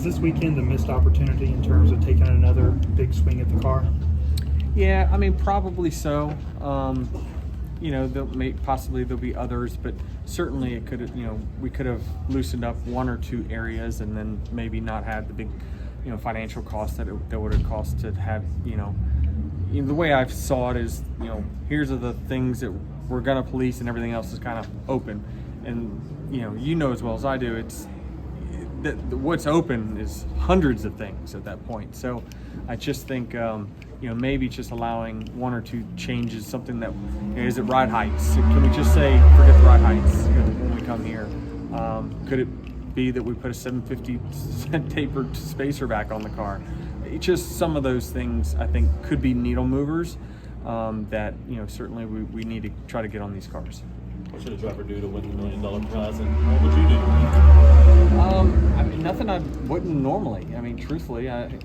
Was this weekend a missed opportunity in terms of taking another big swing at the car? Yeah, I mean, probably so. Possibly there'll be others, but certainly it could have, we could have loosened up one or two areas and then maybe not had the big, financial cost that would have cost to have, the way I saw it is, here's are the things that we're going to police and everything else is kind of open. And, as well as I do, it's what's open is hundreds of things at that point. So I just think, maybe just allowing one or two changes, something that, is it ride heights? Can we just say, forget the ride heights when we come here? Could it be that we put a 750 tapered spacer back on the car? It's just some of those things I think could be needle movers that, certainly we need to try to get on these cars. What should a driver do to win the $1 million prize, and what would you do? Nothing I wouldn't normally. Truthfully, I'm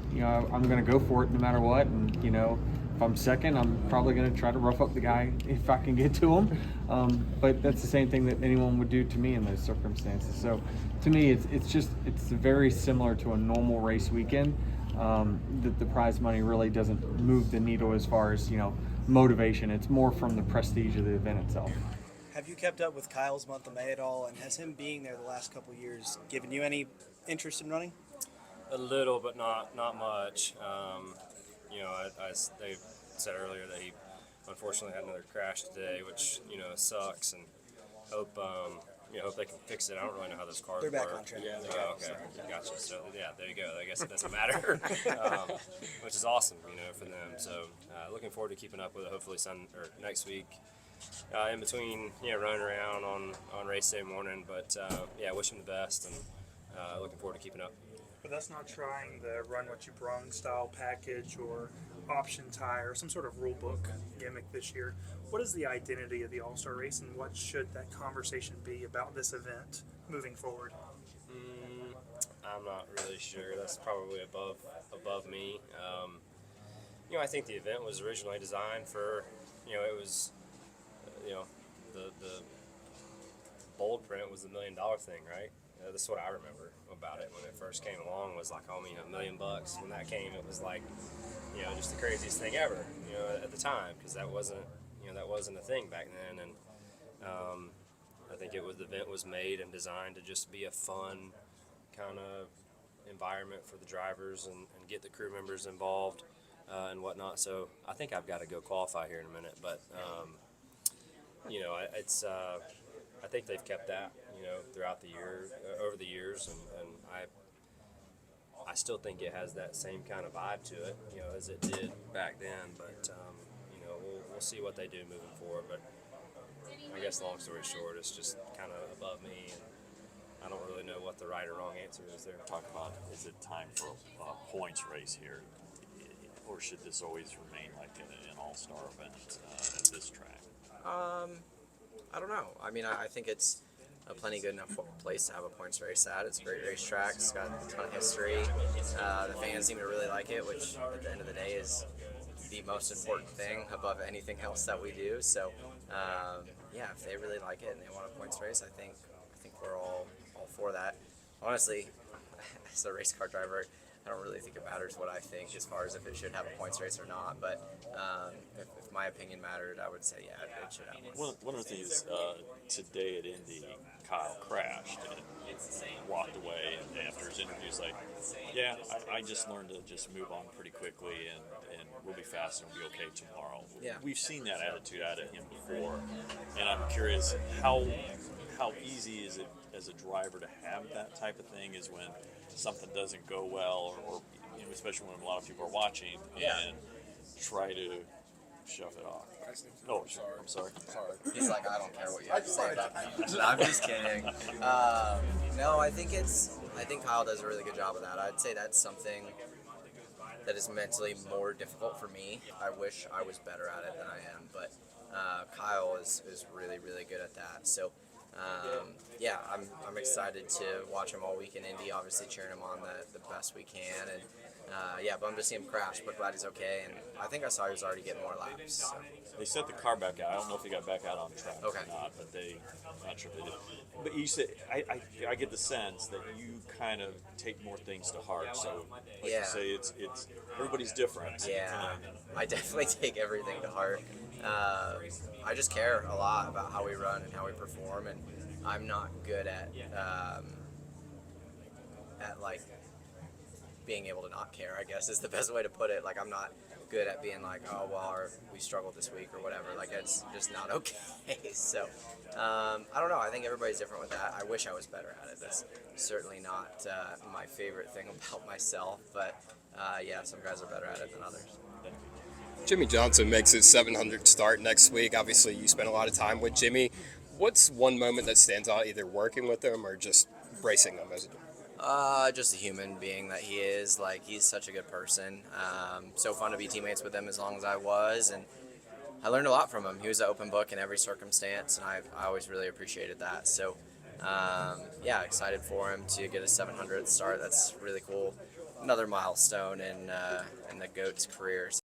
going to go for it no matter what. And if I'm second, I'm probably going to try to rough up the guy if I can get to him. But that's the same thing that anyone would do to me in those circumstances. So, to me, it's very similar to a normal race weekend. The prize money really doesn't move the needle as far as motivation. It's more from the prestige of the event itself. Have you kept up with Kyle's month of May at all, and has him being there the last couple of years given you any interest in running? A little, but not much. They said earlier that he unfortunately had another crash today, which sucks, and hope they can fix it. I don't really know how those cars They're work. back on track. Yeah, okay, gotcha. So yeah, there you go. I guess it doesn't matter, which is awesome, for them. So looking forward to keeping up with it. Hopefully next week. In between, running around on race day morning, but wish him the best, and looking forward to keeping up. But that's not trying the run what you brung style package or option tire, some sort of rule book gimmick this year. What is the identity of the All-Star Race, and what should that conversation be about this event moving forward? I'm not really sure. That's probably above me. I think the event was originally designed for, it was. The bold print was the $1 million thing, right? That's what I remember about it when it first came along. Was like, $1 million. When that came, it was like, just the craziest thing ever, at the time, because that wasn't a thing back then. And I think the event was made and designed to just be a fun kind of environment for the drivers and get the crew members involved and whatnot. So I think I've got to go qualify here in a minute, but. I think they've kept that, throughout the year, over the years, and I still think it has that same kind of vibe to it, as it did back then. But we'll see what they do moving forward. But I guess long story short, it's just kind of above me, and I don't really know what the right or wrong answer is there. Talk about, is it time for a points race here, or should this always remain like an all-star event at this track? I don't know. I think it's a plenty good enough place to have a points race at. It's a great racetrack. It's got a ton of history. The fans seem to really like it, which at the end of the day is the most important thing above anything else that we do. So, if they really like it and they want a points race, I think we're all for that. Honestly, as a race car driver, I don't really think it matters what I think as far as if it should have a points race or not, but if my opinion mattered, I would say, it should have one. One of the things, today at Indy, Kyle crashed and walked away, and after his interview, he's like, I just learned to just move on pretty quickly, and we'll be fast and we'll be okay tomorrow. Yeah. We've seen that attitude out of him before, and I'm curious, how easy is it as a driver to have that type of thing is when something doesn't go well, or especially when a lot of people are watching, and try to shove it off. Oh, I'm sorry. He's like, I don't care what you have to say about me. I'm just kidding. No, I think Kyle does a really good job of that. I'd say that's something that is mentally more difficult for me. I wish I was better at it than I am, but Kyle is really, really good at that. So yeah, I'm excited to watch him all week in Indy. Obviously, cheering him on the best we can, and yeah, bummed to see him crash, but glad he's okay. And I think I saw he was already getting more laps. So. They set the car back out. I don't know if he got back out on track Okay. or not, but I'm not sure if they did. But you said, I get the sense that you kind of take more things to heart. So, like Yeah. you say, it's everybody's different. Yeah, I definitely take everything to heart. I just care a lot about how we run and how we perform, and I'm not good at like being able to not care, I guess is the best way to put it. Like, I'm not good at being like, oh well, we struggled this week or whatever. Like, it's just not okay. So I don't know, I think everybody's different with that. I wish I was better at it. That's certainly not my favorite thing about myself, but yeah, some guys are better at it than others. Jimmy Johnson makes his 700th start next week. Obviously, you spent a lot of time with Jimmy. What's one moment that stands out, either working with him or just racing him as a Just a human being that he is. Like, he's such a good person. So fun to be teammates with him as long as I was, and I learned a lot from him. He was an open book in every circumstance, and I always really appreciated that. So, yeah, excited for him to get his 700th start. That's really cool. Another milestone in the GOAT's career.